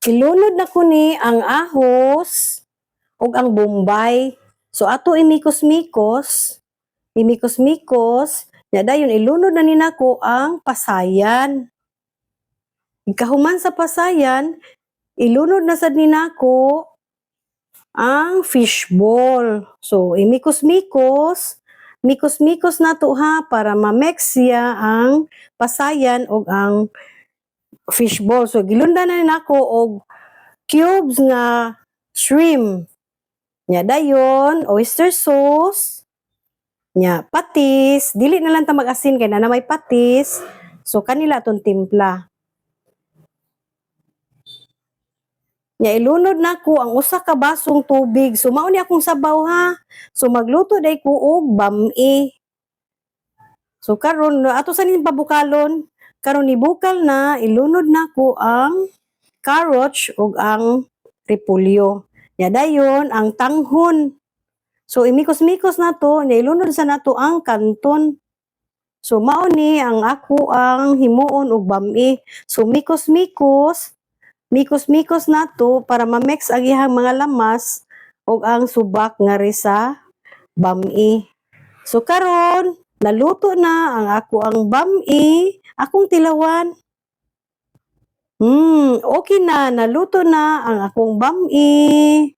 Ilunod na ko ni ang ahos ug ang bombay. So ato imikos-mikos, nya dayon ilunod na ni nako ang pasayan. Ikahuman sa pasayan, ilunod na sad ni nako ang fishball. So imikos-mikos, mikos-mikos nato ha para ma-mix siya ang pasayan ug ang fishball. So gilundan na nako og cubes nga shrimp. Nya dayon oyster sauce, nya patis, dili na lang ta mag-asin kay na may patis. So kanila atong timpla. Nya ilunod nako ang usa ka basong tubig. So mao ni akong sabaw ha. So magluto day ko og bami. So karon ato sa ning pabukalon, karon ibukal na ilunod nako ang carrots ug ang repolyo. Nya dayon ang tanghon. So imikos-mikos nato, nya ilunod sa nato ang kanton. So mao ni ang ako ang himuon og bami. So mikos-mikos nato para ma-mix ang ihang mga lamas ug ang subak nga ri sa bami. So karon naluto na ang ako ang bami, akong tilawan. Okay na, naluto na ang akong bami.